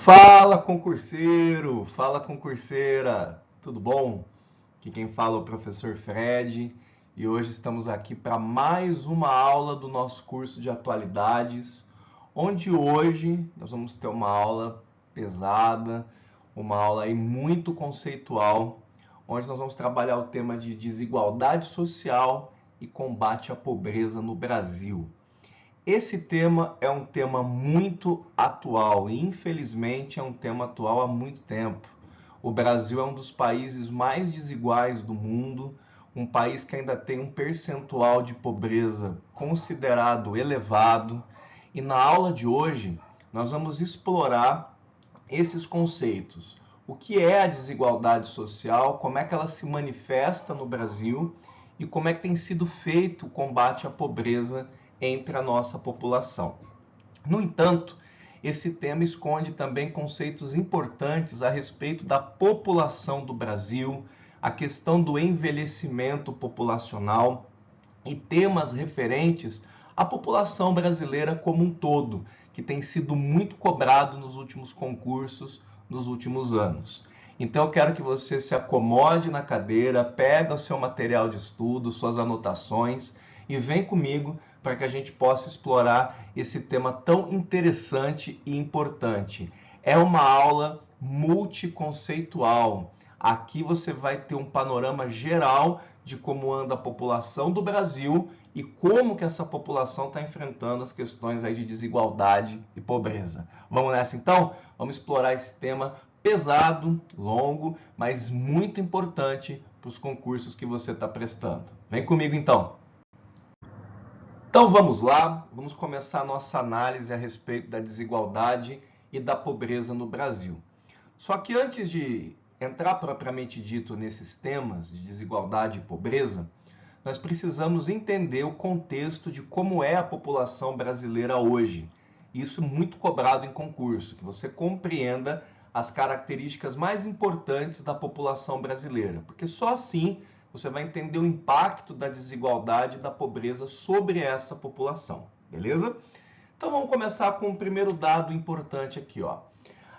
Fala concurseiro, fala concurseira, tudo bom? Aqui quem fala é o professor Fred e hoje estamos aqui para mais uma aula do nosso curso de atualidades, onde hoje nós vamos ter uma aula pesada, uma aula aí muito conceitual, onde nós vamos trabalhar o tema de desigualdade social e combate à pobreza no Brasil. Esse tema é um tema muito atual e, infelizmente, é um tema atual há muito tempo. O Brasil é um dos países mais desiguais do mundo, um país que ainda tem um percentual de pobreza considerado elevado. E na aula de hoje, nós vamos explorar esses conceitos. O que é a desigualdade social, como é que ela se manifesta no Brasil e como é que tem sido feito o combate à pobreza entre a nossa população. No entanto, esse tema esconde também conceitos importantes a respeito da população do Brasil, a questão do envelhecimento populacional e temas referentes à população brasileira como um todo, que tem sido muito cobrado nos últimos concursos, nos últimos anos. Então eu quero que você se acomode na cadeira, pega o seu material de estudo, suas anotações e vem comigo para que a gente possa explorar esse tema tão interessante e importante. É uma aula multiconceitual. Aqui você vai ter um panorama geral de como anda a população do Brasil e como que essa população está enfrentando as questões aí de desigualdade e pobreza. Vamos nessa então? Vamos explorar esse tema pesado, longo, mas muito importante para os concursos que você está prestando. Vem comigo então. Então vamos lá, vamos começar a nossa análise a respeito da desigualdade e da pobreza no Brasil. Só que antes de entrar propriamente dito nesses temas de desigualdade e pobreza, nós precisamos entender o contexto de como é a população brasileira hoje. Isso muito cobrado em concurso, que você compreenda as características mais importantes da população brasileira, porque só assim você vai entender o impacto da desigualdade e da pobreza sobre essa população, beleza? Então vamos começar com o primeiro dado importante aqui, ó.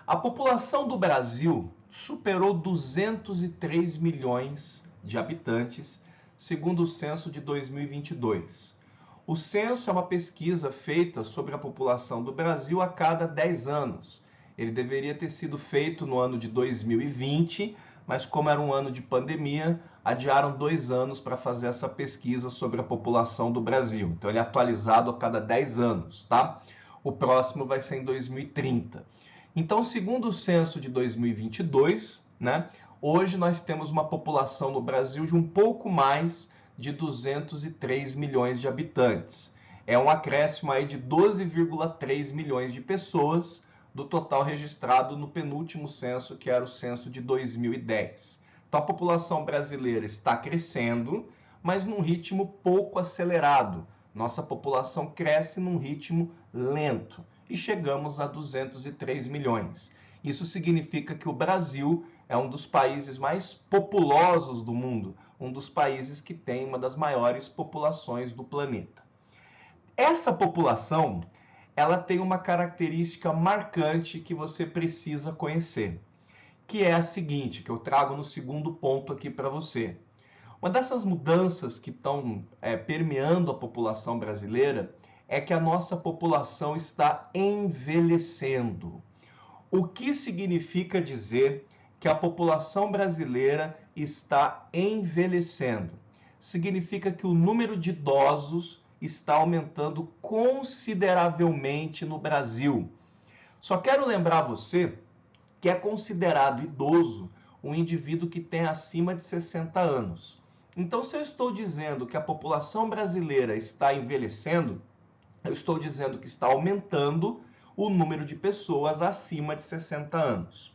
A população do Brasil superou 203 milhões de habitantes, segundo o censo de 2022. O censo é uma pesquisa feita sobre a população do Brasil a cada 10 anos. Ele deveria ter sido feito no ano de 2020, mas como era um ano de pandemia, adiaram 2 anos para fazer essa pesquisa sobre a população do Brasil. Então ele é atualizado a cada 10 anos, tá? O próximo vai ser em 2030. Então, segundo o censo de 2022, né, hoje nós temos uma população no Brasil de um pouco mais de 203 milhões de habitantes. É um acréscimo aí de 12,3 milhões de pessoas do total registrado no penúltimo censo, que era o censo de 2010. Então, a população brasileira está crescendo, mas num ritmo pouco acelerado. Nossa população cresce num ritmo lento e chegamos a 203 milhões. Isso significa que o Brasil é um dos países mais populosos do mundo, um dos países que tem uma das maiores populações do planeta. Essa população, ela tem uma característica marcante que você precisa conhecer, que é a seguinte, que eu trago no segundo ponto aqui para você. Uma dessas mudanças que estão permeando a população brasileira é que a nossa população está envelhecendo. O que significa dizer que a população brasileira está envelhecendo? Significa que o número de idosos está aumentando consideravelmente no Brasil. Só quero lembrar você que é considerado idoso um indivíduo que tem acima de 60 anos. Então, se eu estou dizendo que a população brasileira está envelhecendo, eu estou dizendo que está aumentando o número de pessoas acima de 60 anos.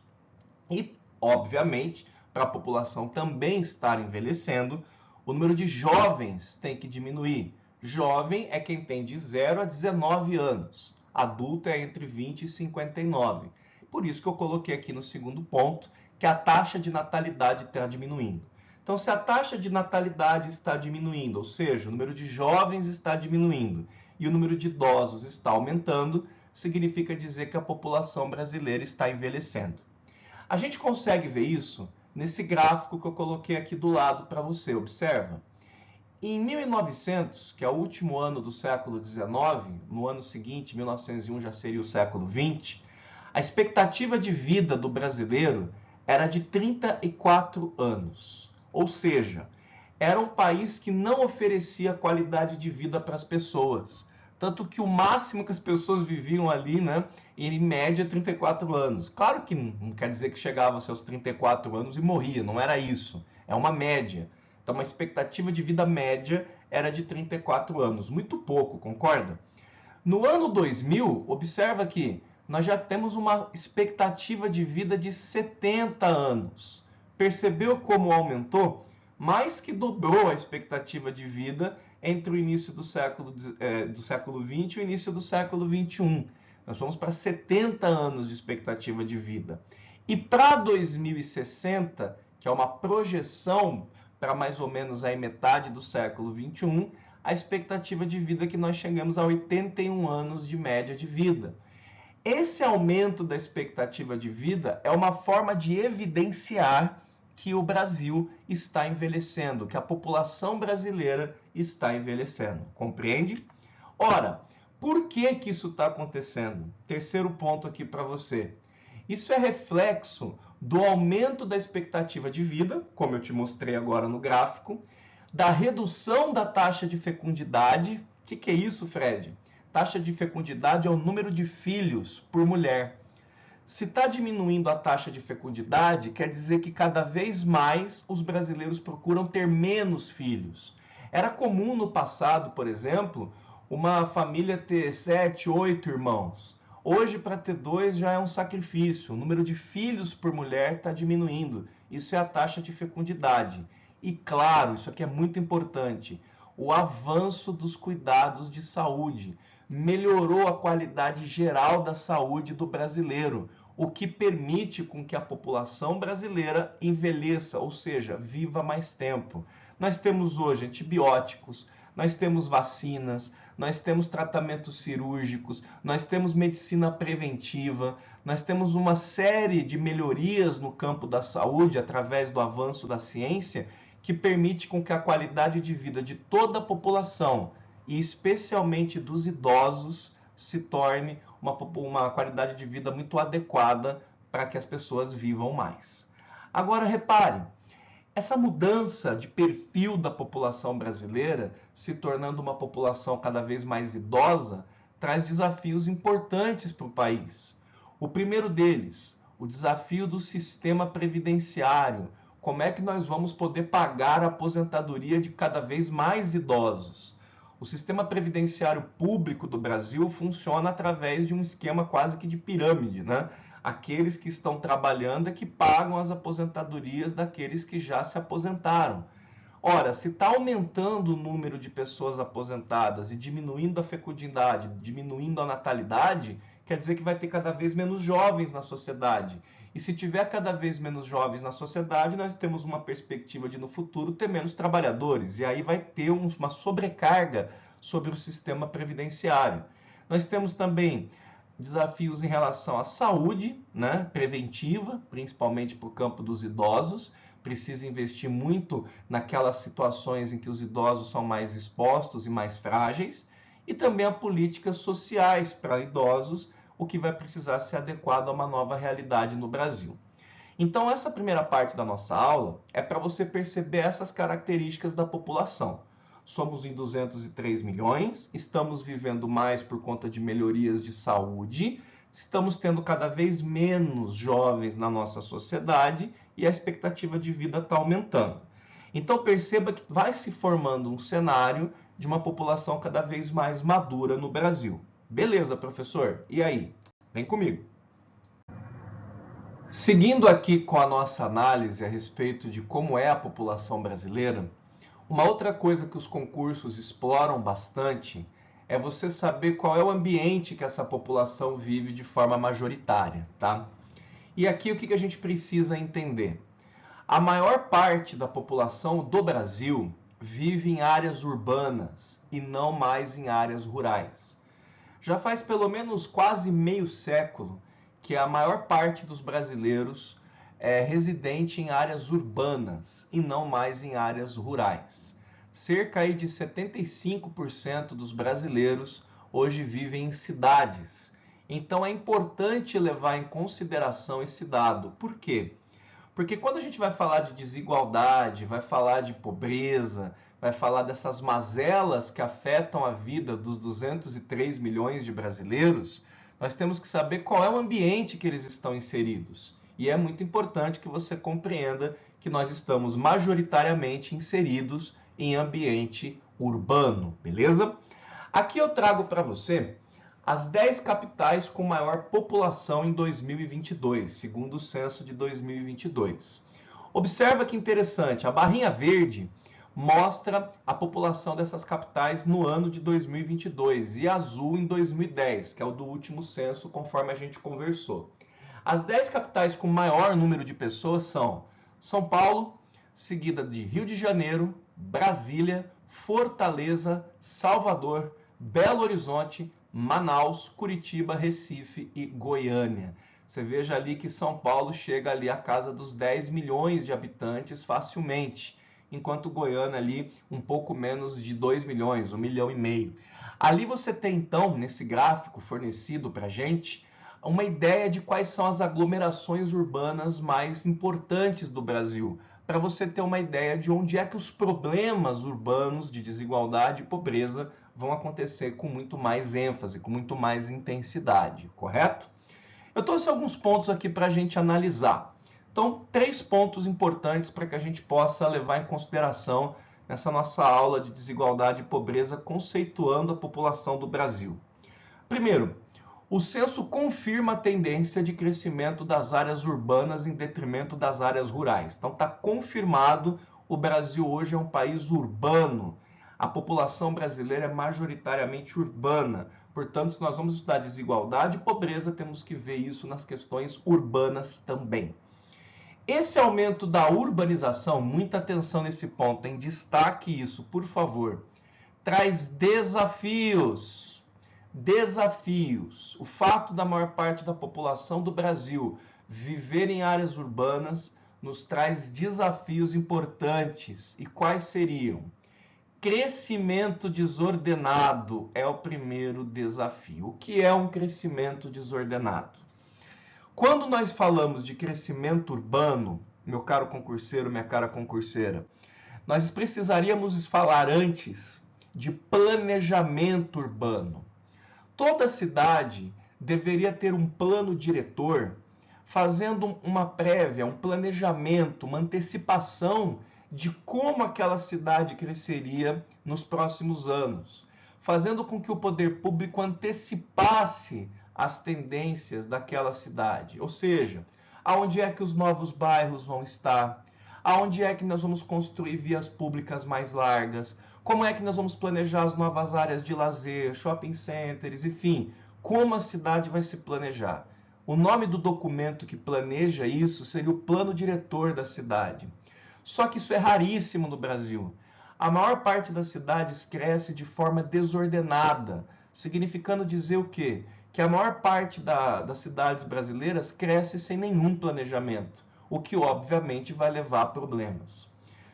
E, obviamente, para a população também estar envelhecendo, o número de jovens tem que diminuir. Jovem é quem tem de 0 a 19 anos. Adulto é entre 20 e 59. Por isso que eu coloquei aqui no segundo ponto que a taxa de natalidade está diminuindo. Então, se a taxa de natalidade está diminuindo, ou seja, o número de jovens está diminuindo e o número de idosos está aumentando, significa dizer que a população brasileira está envelhecendo. A gente consegue ver isso nesse gráfico que eu coloquei aqui do lado para você, observa. Em 1900, que é o último ano do século XIX, no ano seguinte, 1901, já seria o século XX, a expectativa de vida do brasileiro era de 34 anos. Ou seja, era um país que não oferecia qualidade de vida para as pessoas. Tanto que o máximo que as pessoas viviam ali, né, em média, 34 anos. Claro que não quer dizer que chegava aos seus 34 anos e morria, não era isso. É uma média. Então, uma expectativa de vida média era de 34 anos. Muito pouco, concorda? No ano 2000, observa que nós já temos uma expectativa de vida de 70 anos. Percebeu como aumentou? Mais que dobrou a expectativa de vida entre o início do século XX e o início do século XXI. Nós vamos para 70 anos de expectativa de vida. E para 2060, que é uma projeção para mais ou menos aí metade do século XXI, a expectativa de vida que nós chegamos a 81 anos de média de vida. Esse aumento da expectativa de vida é uma forma de evidenciar que o Brasil está envelhecendo, que a população brasileira está envelhecendo. Compreende? Ora, por que que isso está acontecendo? Terceiro ponto aqui para você. Isso é reflexo do aumento da expectativa de vida, como eu te mostrei agora no gráfico, da redução da taxa de fecundidade. O que é isso, Fred? Taxa de fecundidade é o número de filhos por mulher. Se está diminuindo a taxa de fecundidade, quer dizer que cada vez mais os brasileiros procuram ter menos filhos. Era comum no passado, por exemplo, uma família ter 7, 8 irmãos. Hoje, para ter 2 já é um sacrifício. O número de filhos por mulher está diminuindo. Isso é a taxa de fecundidade. E claro, isso aqui é muito importante, o avanço dos cuidados de saúde melhorou a qualidade geral da saúde do brasileiro, o que permite com que a população brasileira envelheça, ou seja, viva mais tempo. Nós temos hoje antibióticos, nós temos vacinas, nós temos tratamentos cirúrgicos, nós temos medicina preventiva, nós temos uma série de melhorias no campo da saúde através do avanço da ciência que permite com que a qualidade de vida de toda a população, e especialmente dos idosos, se torne uma qualidade de vida muito adequada para que as pessoas vivam mais. Agora, repare, essa mudança de perfil da população brasileira, se tornando uma população cada vez mais idosa, traz desafios importantes para o país. O primeiro deles, o desafio do sistema previdenciário. Como é que nós vamos poder pagar a aposentadoria de cada vez mais idosos? O sistema previdenciário público do Brasil funciona através de um esquema quase que de pirâmide, né? Aqueles que estão trabalhando é que pagam as aposentadorias daqueles que já se aposentaram. Ora, se está aumentando o número de pessoas aposentadas e diminuindo a fecundidade, diminuindo a natalidade, quer dizer que vai ter cada vez menos jovens na sociedade. E se tiver cada vez menos jovens na sociedade, nós temos uma perspectiva de no futuro ter menos trabalhadores. E aí vai ter uma sobrecarga sobre o sistema previdenciário. Nós temos também desafios em relação à saúde, né, preventiva, principalmente para o campo dos idosos. Precisa investir muito naquelas situações em que os idosos são mais expostos e mais frágeis. E também a políticas sociais para idosos, o que vai precisar ser adequado a uma nova realidade no Brasil. Então, essa primeira parte da nossa aula é para você perceber essas características da população. Somos em 203 milhões, estamos vivendo mais por conta de melhorias de saúde, estamos tendo cada vez menos jovens na nossa sociedade e a expectativa de vida está aumentando. Então, perceba que vai se formando um cenário de uma população cada vez mais madura no Brasil. Beleza, professor? E aí? Vem comigo. Seguindo aqui com a nossa análise a respeito de como é a população brasileira, uma outra coisa que os concursos exploram bastante é você saber qual é o ambiente que essa população vive de forma majoritária, tá? E aqui o que a gente precisa entender? A maior parte da população do Brasil vive em áreas urbanas e não mais em áreas rurais. Já faz pelo menos quase meio século que a maior parte dos brasileiros é residente em áreas urbanas e não mais em áreas rurais. Cerca aí de 75% dos brasileiros hoje vivem em cidades. Então é importante levar em consideração esse dado. Por quê? Porque quando a gente vai falar de desigualdade, vai falar de pobreza, vai falar dessas mazelas que afetam a vida dos 203 milhões de brasileiros, nós temos que saber qual é o ambiente que eles estão inseridos. E é muito importante que você compreenda que nós estamos majoritariamente inseridos em ambiente urbano, beleza? Aqui eu trago para você as 10 capitais com maior população em 2022, segundo o censo de 2022. Observa que interessante, a barrinha verde mostra a população dessas capitais no ano de 2022 e azul em 2010, que é o do último censo, conforme a gente conversou. As 10 capitais com maior número de pessoas são São Paulo, seguida de Rio de Janeiro, Brasília, Fortaleza, Salvador, Belo Horizonte, Manaus, Curitiba, Recife e Goiânia. Você veja ali que São Paulo chega ali à casa dos 10 milhões de habitantes facilmente, enquanto Goiânia ali um pouco menos de 2 milhões, 1,5 milhão. Ali você tem então, nesse gráfico fornecido para a gente, uma ideia de quais são as aglomerações urbanas mais importantes do Brasil, para você ter uma ideia de onde é que os problemas urbanos de desigualdade e pobreza vão acontecer com muito mais ênfase, com muito mais intensidade, correto? Eu trouxe alguns pontos aqui para a gente analisar. Então, 3 pontos importantes para que a gente possa levar em consideração nessa nossa aula de desigualdade e pobreza, conceituando a população do Brasil. Primeiro, o censo confirma a tendência de crescimento das áreas urbanas em detrimento das áreas rurais. Então está confirmado, o Brasil hoje é um país urbano. A população brasileira é majoritariamente urbana. Portanto, se nós vamos estudar desigualdade e pobreza, temos que ver isso nas questões urbanas também. Esse aumento da urbanização, muita atenção nesse ponto, em destaque isso, por favor, traz desafios. O fato da maior parte da população do Brasil viver em áreas urbanas nos traz desafios importantes. E quais seriam? Crescimento desordenado é o primeiro desafio. O que é um crescimento desordenado? Quando nós falamos de crescimento urbano, meu caro concurseiro, minha cara concurseira, nós precisaríamos falar antes de planejamento urbano. Toda cidade deveria ter um plano diretor, fazendo uma prévia, um planejamento, uma antecipação de como aquela cidade cresceria nos próximos anos, fazendo com que o poder público antecipasse as tendências daquela cidade. Ou seja, aonde é que os novos bairros vão estar, aonde é que nós vamos construir vias públicas mais largas, como é que nós vamos planejar as novas áreas de lazer, shopping centers, enfim, como a cidade vai se planejar. O nome do documento que planeja isso seria o plano diretor da cidade. Só que isso é raríssimo no Brasil. A maior parte das cidades cresce de forma desordenada, significando dizer o quê? Que a maior parte das cidades brasileiras cresce sem nenhum planejamento, o que obviamente vai levar a problemas.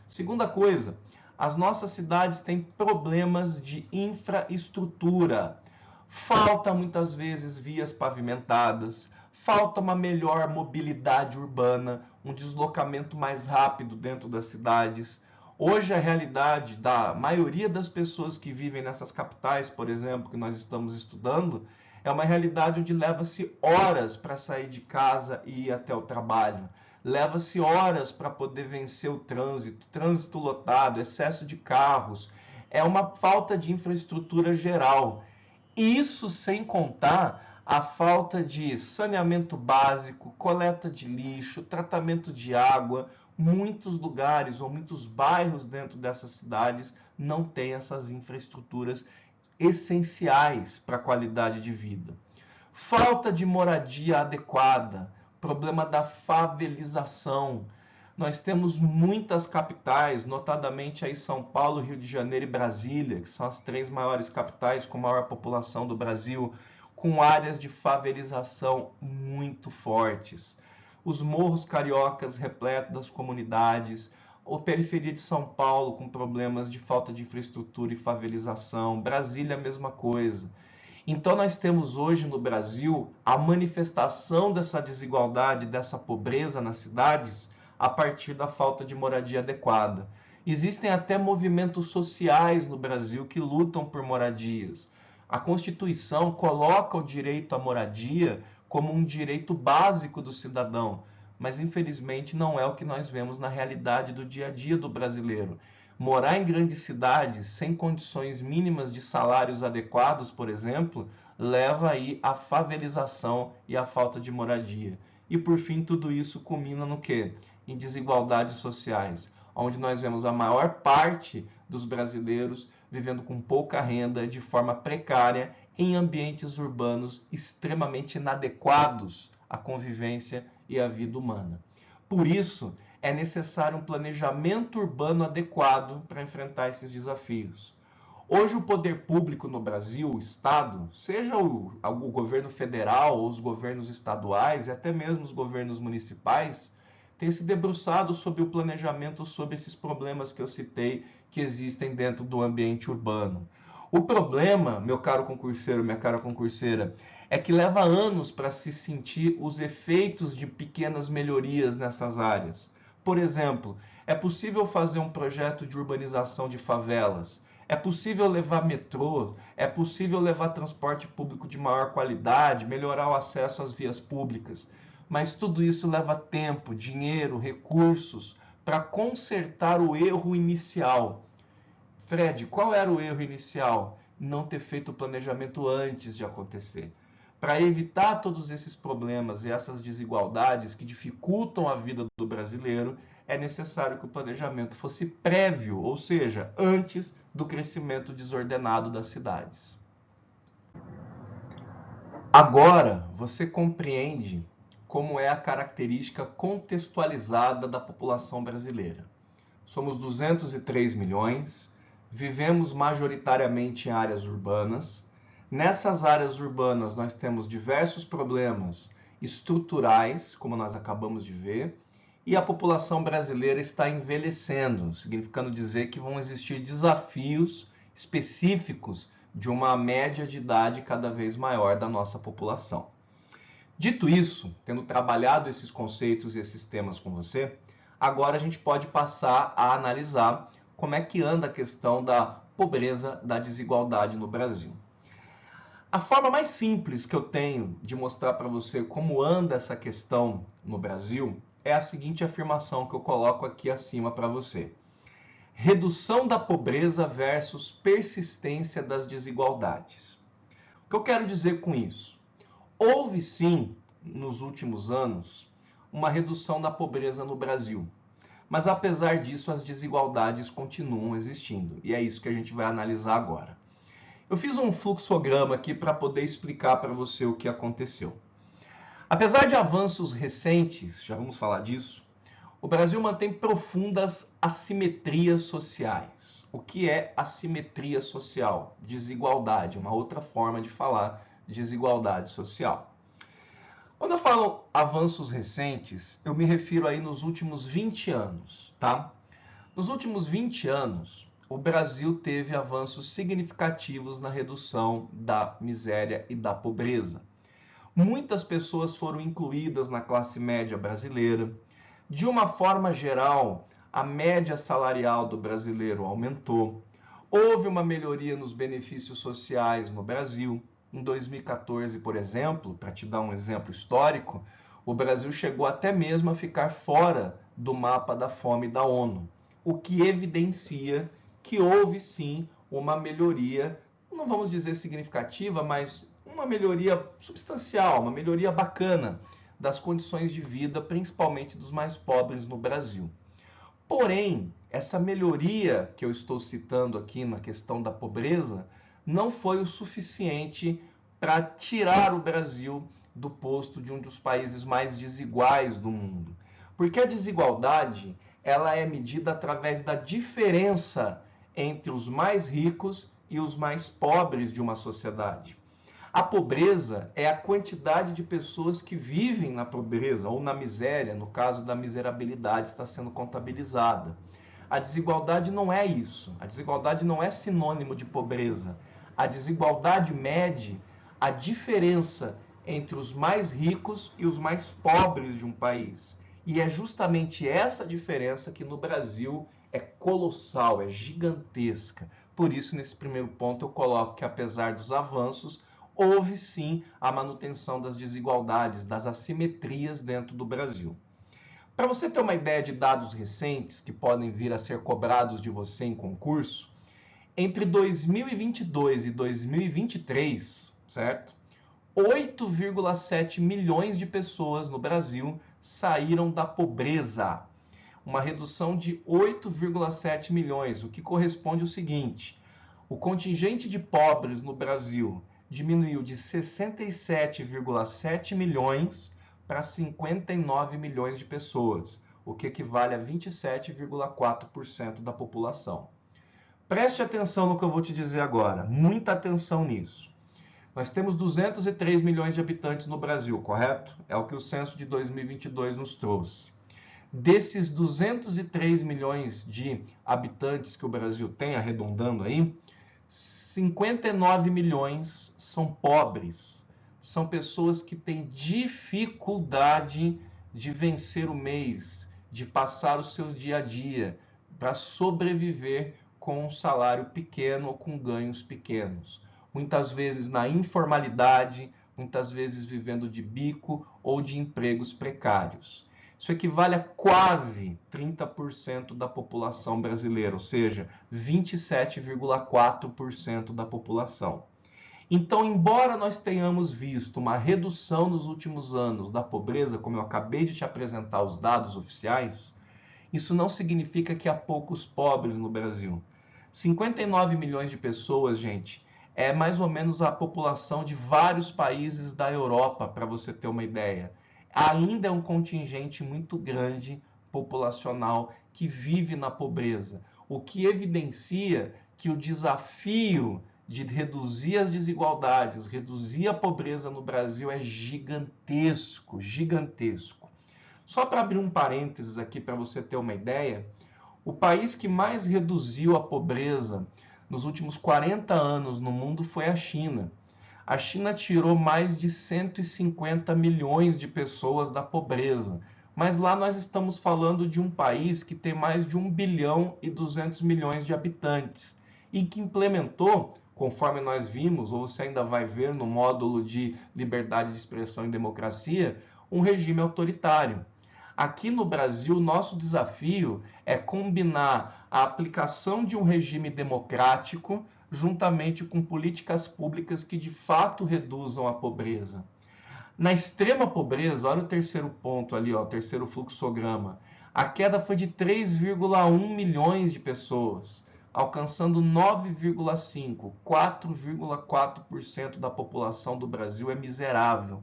Segunda coisa, as nossas cidades têm problemas de infraestrutura. Falta muitas vezes vias pavimentadas, falta uma melhor mobilidade urbana, um deslocamento mais rápido dentro das cidades. Hoje a realidade da maioria das pessoas que vivem nessas capitais, por exemplo, que nós estamos estudando, é uma realidade onde leva-se horas para sair de casa e ir até o trabalho. Leva-se horas para poder vencer o trânsito lotado, excesso de carros. É uma falta de infraestrutura geral. Isso sem contar a falta de saneamento básico, coleta de lixo, tratamento de água. Muitos lugares ou muitos bairros dentro dessas cidades não têm essas infraestruturas essenciais para a qualidade de vida. Falta de moradia adequada, problema da favelização. Nós temos muitas capitais, notadamente aí São Paulo, Rio de Janeiro e Brasília, que são as 3 maiores capitais com maior população do Brasil, com áreas de favelização muito fortes. Os morros cariocas repletos das comunidades, a periferia de São Paulo com problemas de falta de infraestrutura e favelização, Brasília a mesma coisa. Então nós temos hoje no Brasil a manifestação dessa desigualdade, dessa pobreza nas cidades a partir da falta de moradia adequada. Existem até movimentos sociais no Brasil que lutam por moradias. A Constituição coloca o direito à moradia como um direito básico do cidadão, mas infelizmente não é o que nós vemos na realidade do dia a dia do brasileiro. Morar em grandes cidades sem condições mínimas de salários adequados, por exemplo, leva aí à favelização e à falta de moradia. E por fim, tudo isso culmina no quê? Em desigualdades sociais, onde nós vemos a maior parte dos brasileiros vivendo com pouca renda, de forma precária, em ambientes urbanos extremamente inadequados à convivência e à vida humana. Por isso, é necessário um planejamento urbano adequado para enfrentar esses desafios. Hoje, o poder público no Brasil, o Estado, seja o governo federal ou os governos estaduais e até mesmo os governos municipais, tem se debruçado sobre o planejamento sobre esses problemas que eu citei que existem dentro do ambiente urbano. O problema, meu caro concurseiro, minha cara concurseira, é que leva anos para se sentir os efeitos de pequenas melhorias nessas áreas. Por exemplo, é possível fazer um projeto de urbanização de favelas, é possível levar metrô, é possível levar transporte público de maior qualidade, melhorar o acesso às vias públicas, mas tudo isso leva tempo, dinheiro, recursos para consertar o erro inicial. Fred, qual era o erro inicial? Não ter feito o planejamento antes de acontecer. Para evitar todos esses problemas e essas desigualdades que dificultam a vida do brasileiro, é necessário que o planejamento fosse prévio, ou seja, antes do crescimento desordenado das cidades. Agora você compreende como é a característica contextualizada da população brasileira. Somos 203 milhões, vivemos majoritariamente em áreas urbanas. Nessas áreas urbanas nós temos diversos problemas estruturais, como nós acabamos de ver, e a população brasileira está envelhecendo, significando dizer que vão existir desafios específicos de uma média de idade cada vez maior da nossa população. Dito isso, tendo trabalhado esses conceitos e esses temas com você, agora a gente pode passar a analisar como é que anda a questão da pobreza, da desigualdade no Brasil. A forma mais simples que eu tenho de mostrar para você como anda essa questão no Brasil é a seguinte afirmação que eu coloco aqui acima para você. Redução da pobreza versus persistência das desigualdades. O que eu quero dizer com isso? Houve sim, nos últimos anos, uma redução da pobreza no Brasil. Mas apesar disso, as desigualdades continuam existindo. E é isso que a gente vai analisar agora. Eu fiz um fluxograma aqui para poder explicar para você o que aconteceu. Apesar de avanços recentes, já vamos falar disso, o Brasil mantém profundas assimetrias sociais. O que é assimetria social? Desigualdade, uma outra forma de falar desigualdade social. Quando eu falo avanços recentes, eu me refiro aí nos últimos 20 anos, tá? Nos últimos 20 anos, o Brasil teve avanços significativos na redução da miséria e da pobreza. Muitas pessoas foram incluídas na classe média brasileira. De uma forma geral, a média salarial do brasileiro aumentou. Houve uma melhoria nos benefícios sociais no Brasil. Em 2014, por exemplo, para te dar um exemplo histórico, o Brasil chegou até mesmo a ficar fora do mapa da fome da ONU, o que evidencia que houve sim uma melhoria, não vamos dizer significativa, mas uma melhoria substancial, uma melhoria bacana das condições de vida, principalmente dos mais pobres no Brasil. Porém, essa melhoria que eu estou citando aqui na questão da pobreza não foi o suficiente para tirar o Brasil do posto de um dos países mais desiguais do mundo. Porque a desigualdade, ela é medida através da diferença entre os mais ricos e os mais pobres de uma sociedade. A pobreza é a quantidade de pessoas que vivem na pobreza ou na miséria, no caso da miserabilidade está sendo contabilizada. A desigualdade não é isso. A desigualdade não é sinônimo de pobreza. A desigualdade mede a diferença entre os mais ricos e os mais pobres de um país. E é justamente essa diferença que no Brasil é colossal, é gigantesca. Por isso, nesse primeiro ponto, eu coloco que, apesar dos avanços, houve sim a manutenção das desigualdades, das assimetrias dentro do Brasil. Para você ter uma ideia de dados recentes que podem vir a ser cobrados de você em concurso, entre 2022 e 2023, certo? 8,7 milhões de pessoas no Brasil saíram da pobreza. Uma redução de 8,7 milhões, o que corresponde ao seguinte: o contingente de pobres no Brasil diminuiu de 67,7 milhões para 59 milhões de pessoas, o que equivale a 27,4% da população. Preste atenção no que eu vou te dizer agora, muita atenção nisso. Nós temos 203 milhões de habitantes no Brasil, correto? É o que o censo de 2022 nos trouxe. Desses 203 milhões de habitantes que o Brasil tem, arredondando aí, 59 milhões são pobres. São pessoas que têm dificuldade de vencer o mês, de passar o seu dia a dia, para sobreviver com um salário pequeno ou com ganhos pequenos. Muitas vezes na informalidade, muitas vezes vivendo de bico ou de empregos precários. Isso equivale a quase 30% da população brasileira, ou seja, 27,4% da população. Então, embora nós tenhamos visto uma redução nos últimos anos da pobreza, como eu acabei de te apresentar os dados oficiais, isso não significa que há poucos pobres no Brasil. 59 milhões de pessoas, gente, é mais ou menos a população de vários países da Europa, para você ter uma ideia. Ainda é um contingente muito grande populacional que vive na pobreza, o que evidencia que o desafio de reduzir as desigualdades, reduzir a pobreza no Brasil é gigantesco, gigantesco. Só para abrir um parênteses aqui para você ter uma ideia, o país que mais reduziu a pobreza nos últimos 40 anos no mundo foi a China. A China tirou mais de 150 milhões de pessoas da pobreza. Mas lá nós estamos falando de um país que tem mais de 1 bilhão e 200 milhões de habitantes e que implementou, conforme nós vimos, ou você ainda vai ver no módulo de liberdade de expressão e democracia, um regime autoritário. Aqui no Brasil, nosso desafio é combinar a aplicação de um regime democrático juntamente com políticas públicas que de fato reduzam a pobreza. Na extrema pobreza, olha o terceiro ponto ali, ó, o terceiro fluxograma. A queda foi de 3,1 milhões de pessoas, alcançando 9,5, 4,4% da população do Brasil é miserável,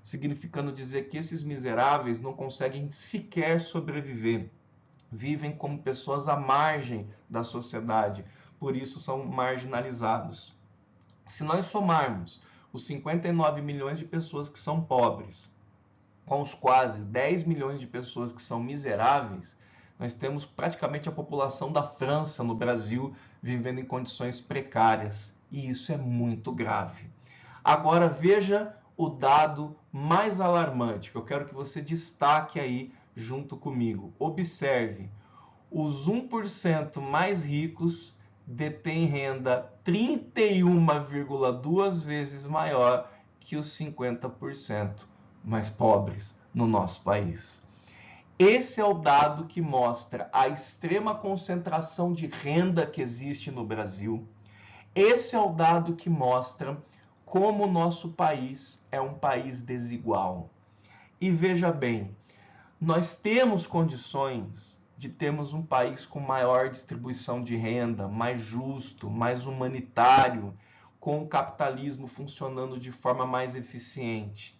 significando dizer que esses miseráveis não conseguem sequer sobreviver, vivem como pessoas à margem da sociedade, por isso são marginalizados. Se nós somarmos os 59 milhões de pessoas que são pobres, com os quase 10 milhões de pessoas que são miseráveis, nós temos praticamente a população da França no Brasil vivendo em condições precárias, e isso é muito grave. Agora veja o dado mais alarmante, que eu quero que você destaque aí junto comigo. Observe, os 1% mais ricos detêm renda 31,2 vezes maior que os 50% mais pobres no nosso país. Esse é o dado que mostra a extrema concentração de renda que existe no Brasil. Esse é o dado que mostra como o nosso país é um país desigual. E veja bem, nós temos condições de termos um país com maior distribuição de renda, mais justo, mais humanitário, com o capitalismo funcionando de forma mais eficiente.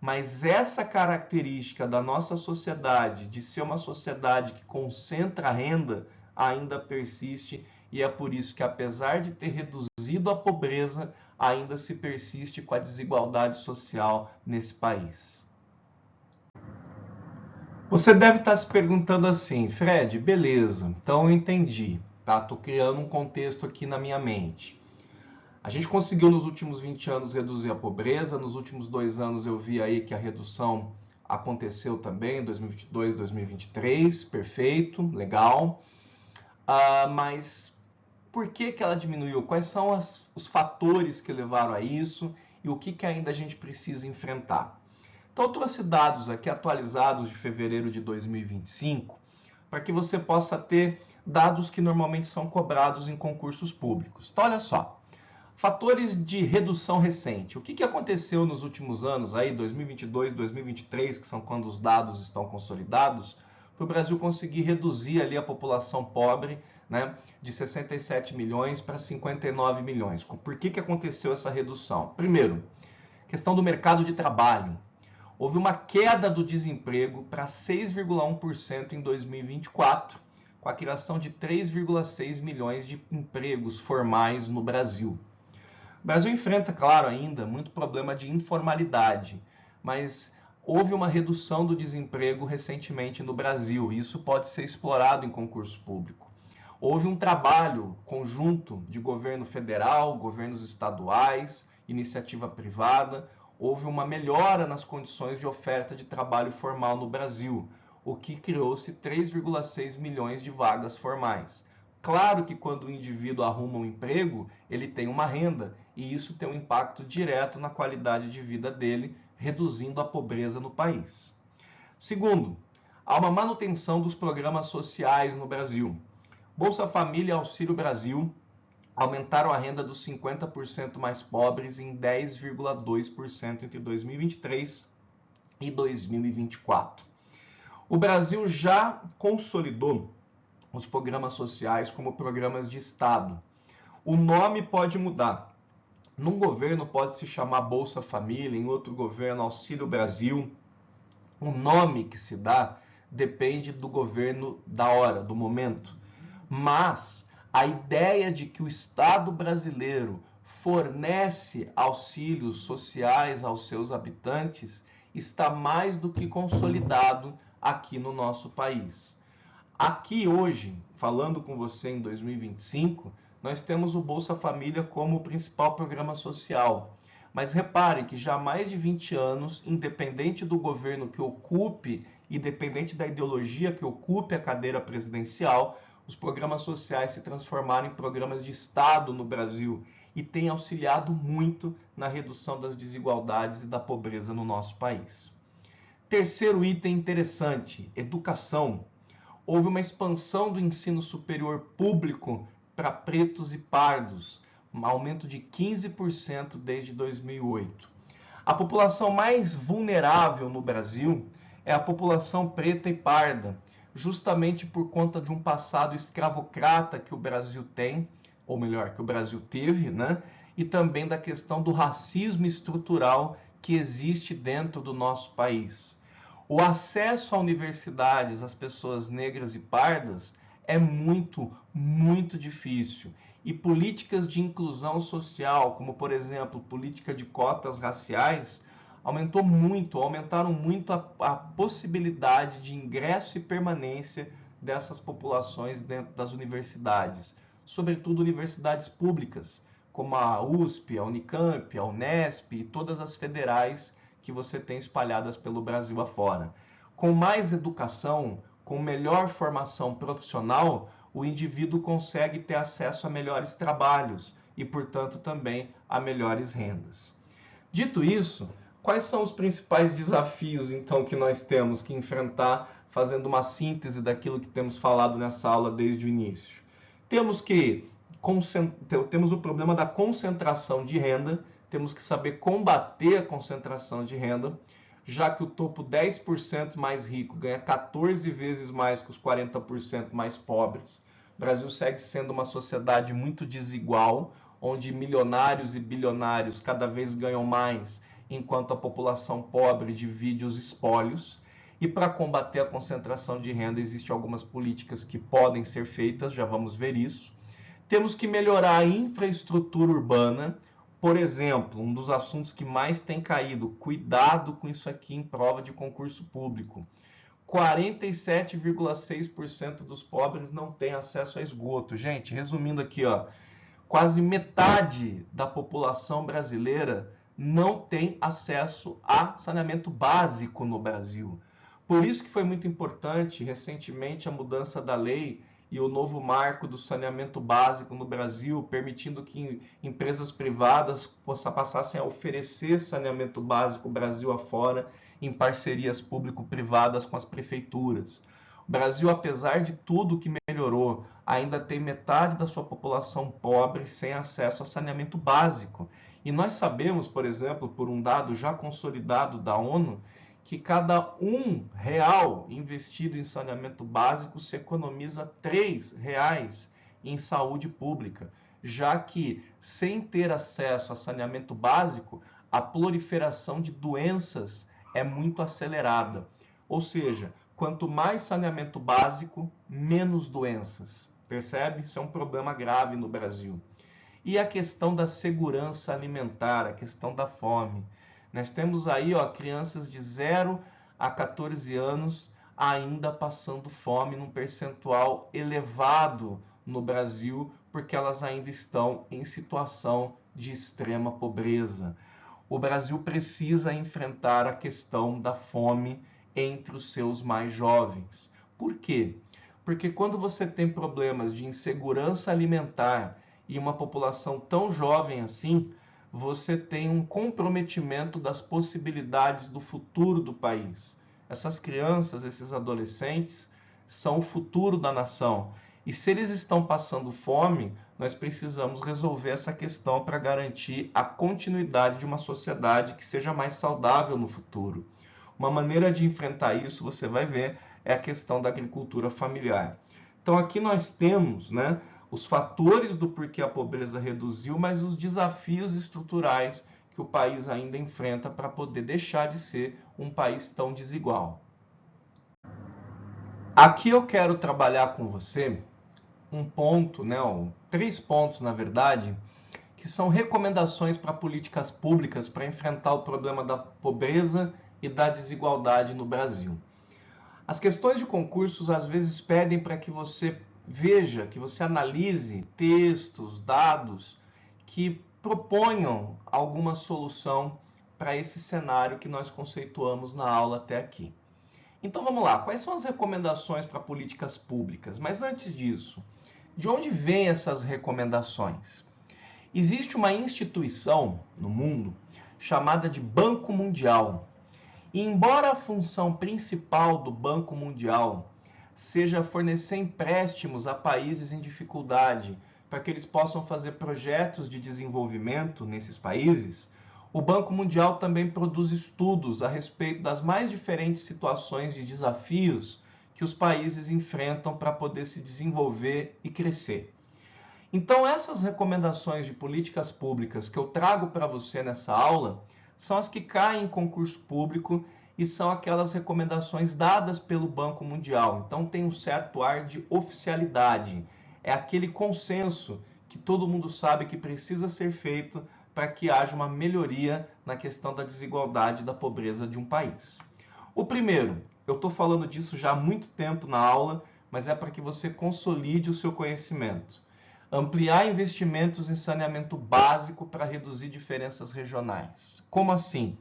Mas essa característica da nossa sociedade, de ser uma sociedade que concentra a renda, ainda persiste, e é por isso que, apesar de ter reduzido a pobreza, ainda se persiste com a desigualdade social nesse país. Você deve estar se perguntando assim, Fred, beleza, então eu entendi, tá? Estou criando um contexto aqui na minha mente. A gente conseguiu nos últimos 20 anos reduzir a pobreza, nos últimos 2 anos eu vi aí que a redução aconteceu também, 2022, 2023, perfeito, legal. Mas por que ela diminuiu? Quais são os fatores que levaram a isso e o que ainda a gente precisa enfrentar? Então eu trouxe dados aqui atualizados de fevereiro de 2025 para que você possa ter dados que normalmente são cobrados em concursos públicos. Então olha só. Fatores de redução recente. O que aconteceu nos últimos anos, aí 2022, 2023, que são quando os dados estão consolidados, para o Brasil conseguir reduzir ali a população pobre, né, de 67 milhões para 59 milhões. Por que aconteceu essa redução? Primeiro, questão do mercado de trabalho. Houve uma queda do desemprego para 6,1% em 2024, com a criação de 3,6 milhões de empregos formais no Brasil. O Brasil enfrenta, claro, ainda muito problema de informalidade, mas houve uma redução do desemprego recentemente no Brasil, e isso pode ser explorado em concurso público. Houve um trabalho conjunto de governo federal, governos estaduais, iniciativa privada, houve uma melhora nas condições de oferta de trabalho formal no Brasil, o que criou-se 3,6 milhões de vagas formais. Claro que quando o indivíduo arruma um emprego, ele tem uma renda, e isso tem um impacto direto na qualidade de vida dele, reduzindo a pobreza no país. Segundo, há uma manutenção dos programas sociais no Brasil. Bolsa Família e Auxílio Brasil aumentaram a renda dos 50% mais pobres em 10,2% entre 2023 e 2024. O Brasil já consolidou os programas sociais como programas de Estado. O nome pode mudar. Num governo pode se chamar Bolsa Família, em outro governo Auxílio Brasil. O nome que se dá depende do governo da hora, do momento. Mas a ideia de que o Estado brasileiro fornece auxílios sociais aos seus habitantes está mais do que consolidado aqui no nosso país. Aqui hoje, falando com você em 2025, nós temos o Bolsa Família como o principal programa social. Mas repare que já há mais de 20 anos, independente do governo que ocupe, independente da ideologia que ocupe a cadeira presidencial, os programas sociais se transformaram em programas de Estado no Brasil e têm auxiliado muito na redução das desigualdades e da pobreza no nosso país. Terceiro item interessante, educação. Houve uma expansão do ensino superior público para pretos e pardos, um aumento de 15% desde 2008. A população mais vulnerável no Brasil é a população preta e parda, justamente por conta de um passado escravocrata que o Brasil tem, ou melhor, que o Brasil teve, né? E também da questão do racismo estrutural que existe dentro do nosso país. O acesso a universidades às pessoas negras e pardas é muito, muito difícil. E políticas de inclusão social, como por exemplo, política de cotas raciais, aumentaram muito a possibilidade de ingresso e permanência dessas populações dentro das universidades, sobretudo universidades públicas, como a USP, a Unicamp, a Unesp e todas as federais que você tem espalhadas pelo Brasil afora. Com mais educação, com melhor formação profissional, o indivíduo consegue ter acesso a melhores trabalhos e, portanto, também a melhores rendas. Dito isso, quais são os principais desafios, então, que nós temos que enfrentar, fazendo uma síntese daquilo que temos falado nessa aula desde o início? Temos o problema da concentração de renda, temos que saber combater a concentração de renda, já que o topo 10% mais rico ganha 14 vezes mais que os 40% mais pobres. O Brasil segue sendo uma sociedade muito desigual, onde milionários e bilionários cada vez ganham mais enquanto a população pobre divide os espólios. E para combater a concentração de renda, existem algumas políticas que podem ser feitas, já vamos ver isso. Temos que melhorar a infraestrutura urbana. Por exemplo, um dos assuntos que mais tem caído, cuidado com isso aqui em prova de concurso público. 47,6% dos pobres não têm acesso a esgoto. Gente, resumindo aqui, ó, quase metade da população brasileira não tem acesso a saneamento básico no Brasil. Por isso que foi muito importante recentemente a mudança da lei e o novo marco do saneamento básico no Brasil, permitindo que empresas privadas passassem a oferecer saneamento básico Brasil afora em parcerias público-privadas com as prefeituras. O Brasil, apesar de tudo que melhorou, ainda tem metade da sua população pobre sem acesso a saneamento básico. E nós sabemos, por exemplo, por um dado já consolidado da ONU, que cada R$1 investido em saneamento básico se economiza R$3 em saúde pública, já que, sem ter acesso a saneamento básico, a proliferação de doenças é muito acelerada. Ou seja, quanto mais saneamento básico, menos doenças. Percebe? Isso é um problema grave no Brasil. E a questão da segurança alimentar, a questão da fome. Nós temos aí, ó, crianças de 0 a 14 anos ainda passando fome num percentual elevado no Brasil, porque elas ainda estão em situação de extrema pobreza. O Brasil precisa enfrentar a questão da fome entre os seus mais jovens. Por quê? Porque quando você tem problemas de insegurança alimentar e uma população tão jovem assim, você tem um comprometimento das possibilidades do futuro do país. Essas crianças, esses adolescentes, são o futuro da nação. E se eles estão passando fome, nós precisamos resolver essa questão para garantir a continuidade de uma sociedade que seja mais saudável no futuro. Uma maneira de enfrentar isso, você vai ver, é a questão da agricultura familiar. Então aqui nós temos, né, os fatores do porquê a pobreza reduziu, mas os desafios estruturais que o país ainda enfrenta para poder deixar de ser um país tão desigual. Aqui eu quero trabalhar com você um ponto, né, 3 pontos na verdade, que são recomendações para políticas públicas para enfrentar o problema da pobreza e da desigualdade no Brasil. As questões de concursos às vezes pedem para que você veja, que você analise textos, dados que proponham alguma solução para esse cenário que nós conceituamos na aula até aqui. Então vamos lá, quais são as recomendações para políticas públicas? Mas antes disso, de onde vêm essas recomendações? Existe uma instituição no mundo chamada de Banco Mundial. E embora a função principal do Banco Mundial seja fornecer empréstimos a países em dificuldade para que eles possam fazer projetos de desenvolvimento nesses países, o Banco Mundial também produz estudos a respeito das mais diferentes situações de desafios que os países enfrentam para poder se desenvolver e crescer. Então, essas recomendações de políticas públicas que eu trago para você nessa aula são as que caem em concurso público e são aquelas recomendações dadas pelo Banco Mundial. Então, tem um certo ar de oficialidade. É aquele consenso que todo mundo sabe que precisa ser feito para que haja uma melhoria na questão da desigualdade e da pobreza de um país. O primeiro, eu estou falando disso já há muito tempo na aula, mas é para que você consolide o seu conhecimento. Ampliar investimentos em saneamento básico para reduzir diferenças regionais. Como assim?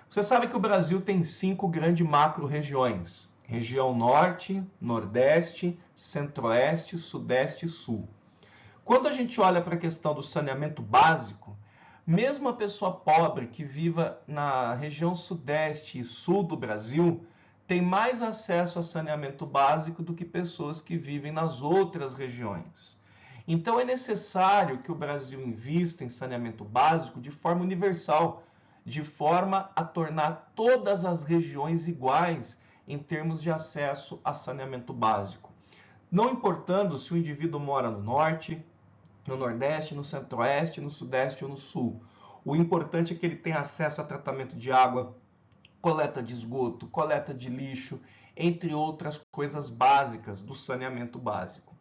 Você sabe que o Brasil tem 5 grandes macro-regiões. Região Norte, Nordeste, Centro-Oeste, Sudeste e Sul. Quando a gente olha para a questão do saneamento básico, mesmo a pessoa pobre que viva na região Sudeste e Sul do Brasil tem mais acesso a saneamento básico do que pessoas que vivem nas outras regiões. Então é necessário que o Brasil invista em saneamento básico de forma universal, de forma a tornar todas as regiões iguais em termos de acesso a saneamento básico. Não importando se o indivíduo mora no Norte, no Nordeste, no Centro-Oeste, no Sudeste ou no Sul. O importante é que ele tenha acesso a tratamento de água, coleta de esgoto, coleta de lixo, entre outras coisas básicas do saneamento básico.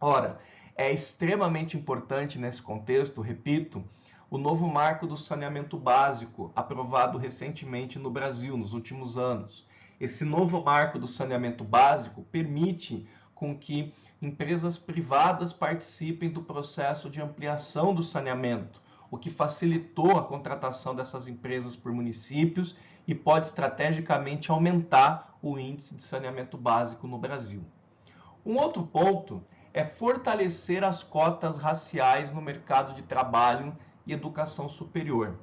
Ora, é extremamente importante nesse contexto, repito, o novo marco do saneamento básico, aprovado recentemente no Brasil, nos últimos anos. Esse novo marco do saneamento básico permite com que empresas privadas participem do processo de ampliação do saneamento, o que facilitou a contratação dessas empresas por municípios e pode estrategicamente aumentar o índice de saneamento básico no Brasil. Um outro ponto é fortalecer as cotas raciais no mercado de trabalho e educação superior.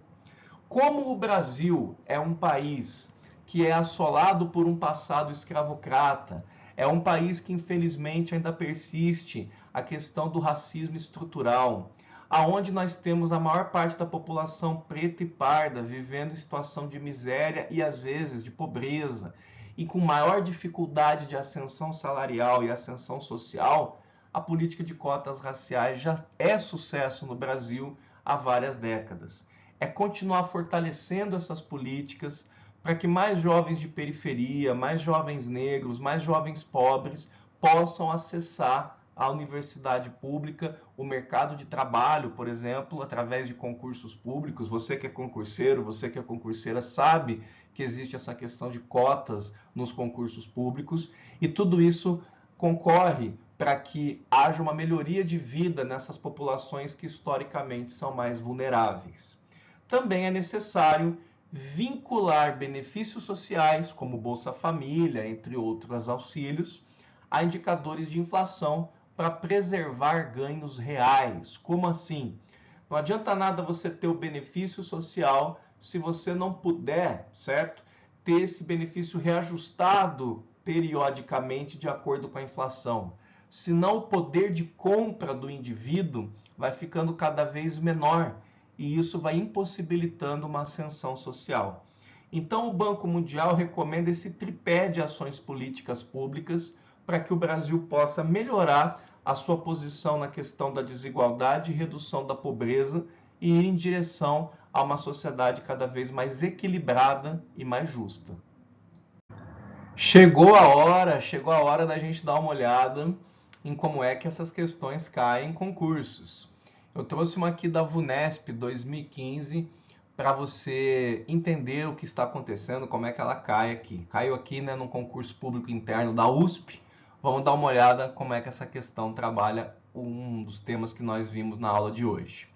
Como o Brasil é um país que é assolado por um passado escravocrata, é um país que infelizmente ainda persiste a questão do racismo estrutural, aonde nós temos a maior parte da população preta e parda vivendo em situação de miséria e às vezes de pobreza, e com maior dificuldade de ascensão salarial e ascensão social, a política de cotas raciais já é sucesso no Brasil há várias décadas. É continuar fortalecendo essas políticas para que mais jovens de periferia, mais jovens negros, mais jovens pobres possam acessar a universidade pública, o mercado de trabalho, por exemplo, através de concursos públicos. Você que é concurseiro, você que é concurseira, sabe que existe essa questão de cotas nos concursos públicos, e tudo isso concorre para que haja uma melhoria de vida nessas populações que historicamente são mais vulneráveis. Também é necessário vincular benefícios sociais, como Bolsa Família, entre outros auxílios, a indicadores de inflação para preservar ganhos reais. Como assim? Não adianta nada você ter o benefício social se você não puder, certo? Ter esse benefício reajustado periodicamente de acordo com a inflação. Senão o poder de compra do indivíduo vai ficando cada vez menor e isso vai impossibilitando uma ascensão social. Então o Banco Mundial recomenda esse tripé de ações políticas públicas para que o Brasil possa melhorar a sua posição na questão da desigualdade e redução da pobreza e ir em direção a uma sociedade cada vez mais equilibrada e mais justa. Chegou a hora da gente dar uma olhada em como é que essas questões caem em concursos. Eu trouxe uma aqui da VUNESP 2015 para você entender o que está acontecendo, como é que ela cai aqui. Caiu aqui, né, num concurso público interno da USP. Vamos dar uma olhada como é que essa questão trabalha um dos temas que nós vimos na aula de hoje.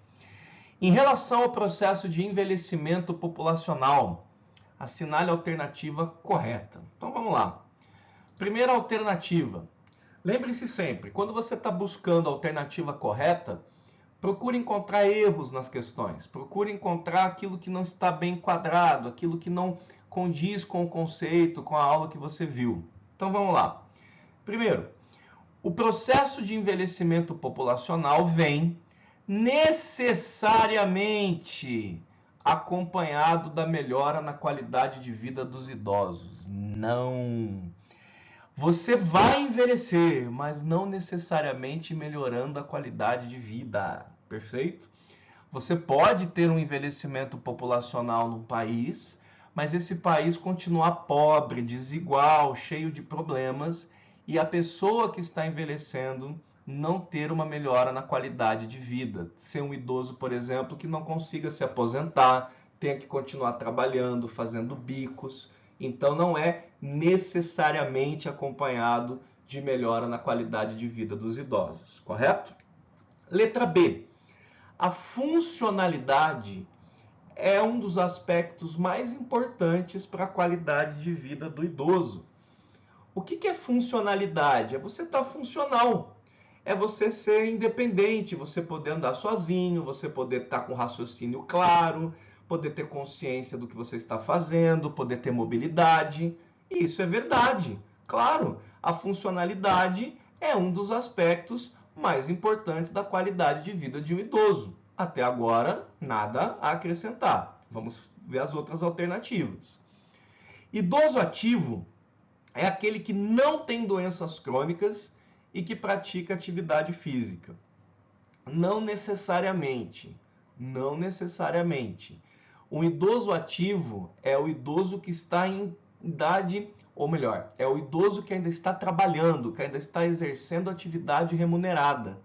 Em relação ao processo de envelhecimento populacional, assinale a alternativa correta. Então vamos lá. Primeira alternativa. Lembre-se sempre, quando você está buscando a alternativa correta, procure encontrar erros nas questões. Procure encontrar aquilo que não está bem enquadrado, aquilo que não condiz com o conceito, com a aula que você viu. Então vamos lá. Primeiro, o processo de envelhecimento populacional vem necessariamente acompanhado da melhora na qualidade de vida dos idosos. Não. Você vai envelhecer, mas não necessariamente melhorando a qualidade de vida. Perfeito? Você pode ter um envelhecimento populacional no país, mas esse país continuar pobre, desigual, cheio de problemas, e a pessoa que está envelhecendo não ter uma melhora na qualidade de vida. Ser um idoso, por exemplo, que não consiga se aposentar, tenha que continuar trabalhando, fazendo bicos. Então não é necessariamente acompanhado de melhora na qualidade de vida dos idosos, correto? Letra B. A funcionalidade é um dos aspectos mais importantes para a qualidade de vida do idoso. O que é funcionalidade? É você estar funcional. É você ser independente, você poder andar sozinho, você poder estar com raciocínio claro, poder ter consciência do que você está fazendo, poder ter mobilidade. E isso é verdade. Claro, a funcionalidade é um dos aspectos mais importantes da qualidade de vida de um idoso. Até agora, nada a acrescentar. Vamos ver as outras alternativas. Idoso ativo é aquele que não tem doenças crônicas e que pratica atividade física. Não necessariamente. Não necessariamente. Um idoso ativo é o idoso que está em idade, ou melhor, é o idoso que ainda está trabalhando, que ainda está exercendo atividade remunerada.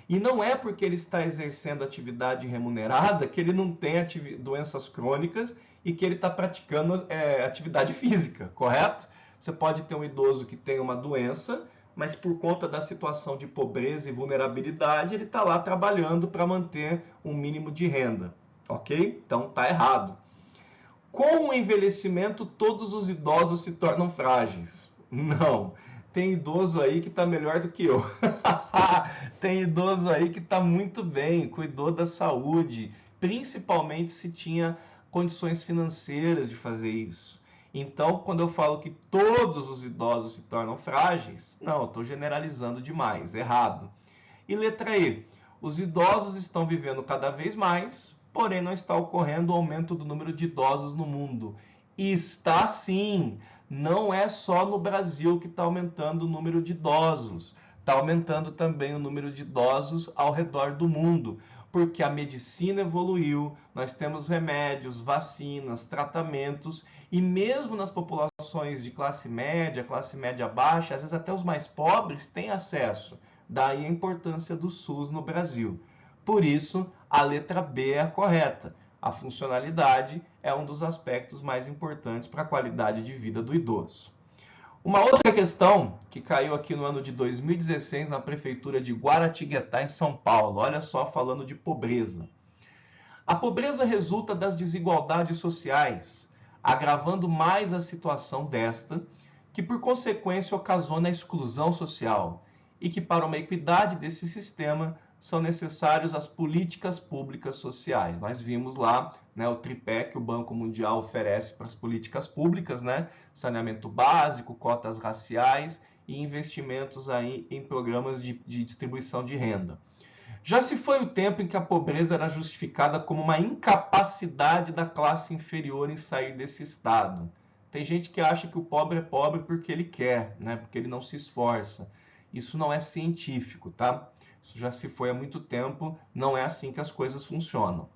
E não é porque ele está exercendo atividade remunerada que ele não tem doenças crônicas e que ele está praticando atividade física, correto? Você pode ter um idoso que tem uma doença, mas por conta da situação de pobreza e vulnerabilidade, ele está lá trabalhando para manter um mínimo de renda, ok? Então está errado. Com o envelhecimento, todos os idosos se tornam frágeis. Não. Tem idoso aí que está melhor do que eu. Tem idoso aí que está muito bem, cuidou da saúde, principalmente se tinha condições financeiras de fazer isso. Então, quando eu falo que todos os idosos se tornam frágeis, não, eu estou generalizando demais, errado. E letra E, os idosos estão vivendo cada vez mais, porém não está ocorrendo o aumento do número de idosos no mundo. Está sim, não é só no Brasil que está aumentando o número de idosos, está aumentando também o número de idosos ao redor do mundo, porque a medicina evoluiu, nós temos remédios, vacinas, tratamentos, e mesmo nas populações de classe média baixa, às vezes até os mais pobres têm acesso. Daí a importância do SUS no Brasil. Por isso, a letra B é a correta. A funcionalidade é um dos aspectos mais importantes para a qualidade de vida do idoso. Uma outra questão que caiu aqui no ano de 2016 na prefeitura de Guaratinguetá, em São Paulo. Olha só, falando de pobreza. A pobreza resulta das desigualdades sociais, agravando mais a situação desta, que por consequência ocasiona a exclusão social, e que para uma equidade desse sistema são necessárias as políticas públicas sociais. Nós vimos lá, né, o tripé que o Banco Mundial oferece para as políticas públicas, né, saneamento básico, cotas raciais e investimentos aí em programas de distribuição de renda. Já se foi o tempo em que a pobreza era justificada como uma incapacidade da classe inferior em sair desse estado. Tem gente que acha que o pobre é pobre porque ele quer, né? Porque ele não se esforça. Isso não é científico, tá? Isso já se foi há muito tempo, não é assim que as coisas funcionam.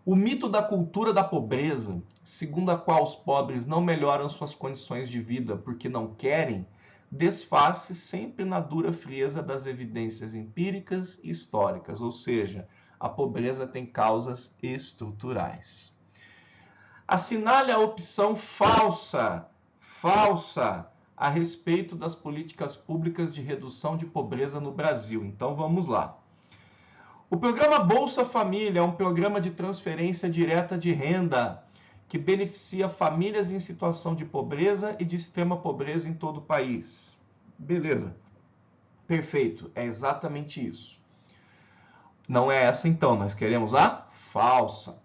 O mito da cultura da pobreza, segundo a qual os pobres não melhoram suas condições de vida porque não querem, desfaz-se sempre na dura frieza das evidências empíricas e históricas, ou seja, a pobreza tem causas estruturais. Assinale a opção falsa a respeito das políticas públicas de redução de pobreza no Brasil. Então vamos lá. O programa Bolsa Família é um programa de transferência direta de renda que beneficia famílias em situação de pobreza e de extrema pobreza em todo o país. Beleza. Perfeito. É exatamente isso. Não é essa então, nós queremos a falsa.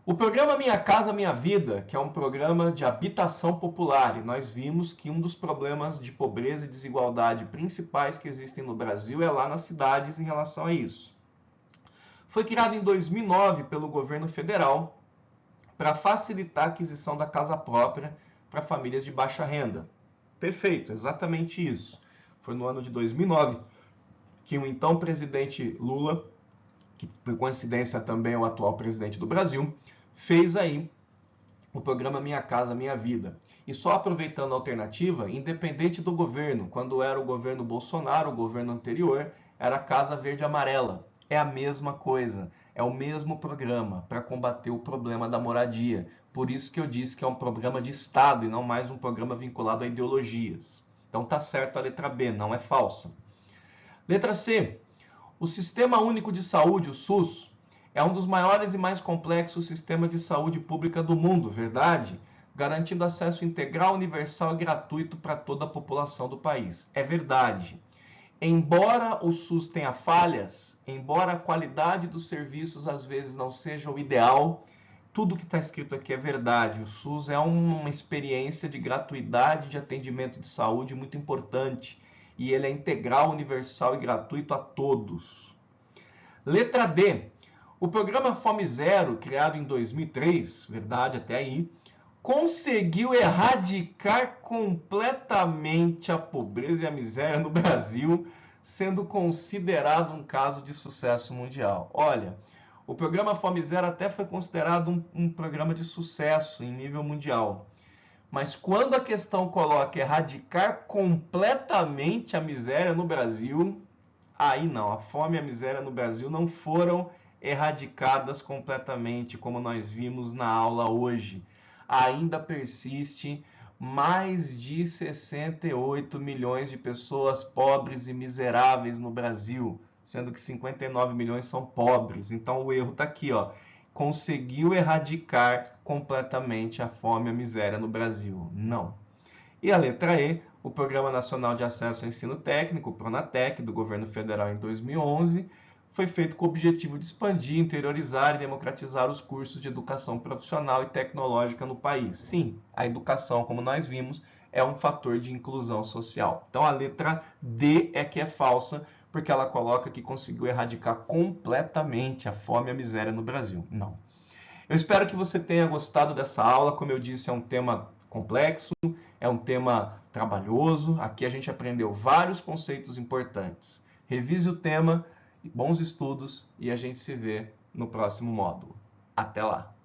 O programa Minha Casa Minha Vida, que é um programa de habitação popular, e nós vimos que um dos problemas de pobreza e desigualdade principais que existem no Brasil é lá nas cidades em relação a isso. Foi criado em 2009 pelo governo federal para facilitar a aquisição da casa própria para famílias de baixa renda. Perfeito, exatamente isso. Foi no ano de 2009 que o então presidente Lula, que por coincidência também é o atual presidente do Brasil, fez aí o programa Minha Casa Minha Vida. E só aproveitando a alternativa, independente do governo, quando era o governo Bolsonaro, o governo anterior, era a Casa Verde Amarela. É a mesma coisa, é o mesmo programa para combater o problema da moradia. Por isso que eu disse que é um programa de Estado e não mais um programa vinculado a ideologias. Então tá certo a letra B, não é falsa. Letra C. O Sistema Único de Saúde, o SUS, é um dos maiores e mais complexos sistemas de saúde pública do mundo, verdade? Garantindo acesso integral, universal e gratuito para toda a população do país. É verdade. Embora o SUS tenha falhas, embora a qualidade dos serviços às vezes não seja o ideal, tudo que está escrito aqui é verdade. O SUS é uma experiência de gratuidade de atendimento de saúde muito importante. E ele é integral, universal e gratuito a todos. Letra D. O programa Fome Zero, criado em 2003, verdade até aí, conseguiu erradicar completamente a pobreza e a miséria no Brasil, sendo considerado um caso de sucesso mundial. Olha, O programa Fome Zero até foi considerado um programa de sucesso em nível mundial. Mas quando a questão coloca erradicar completamente a miséria no Brasil, aí não, a fome e a miséria no Brasil não foram erradicadas completamente, como nós vimos na aula hoje. Ainda persiste mais de 68 milhões de pessoas pobres e miseráveis no Brasil, sendo que 59 milhões são pobres. Então o erro está aqui, ó. Conseguiu erradicar completamente a fome e a miséria no Brasil? Não. E a letra E, o Programa Nacional de Acesso ao Ensino Técnico, o PRONATEC, do governo federal em 2011, foi feito com o objetivo de expandir, interiorizar e democratizar os cursos de educação profissional e tecnológica no país. Sim, a educação, como nós vimos, é um fator de inclusão social. Então a letra D é que é falsa, porque ela coloca que conseguiu erradicar completamente a fome e a miséria no Brasil. Não. Eu espero que você tenha gostado dessa aula. Como eu disse, é um tema complexo, é um tema trabalhoso. Aqui a gente aprendeu vários conceitos importantes. Revise o tema, bons estudos e a gente se vê no próximo módulo. Até lá!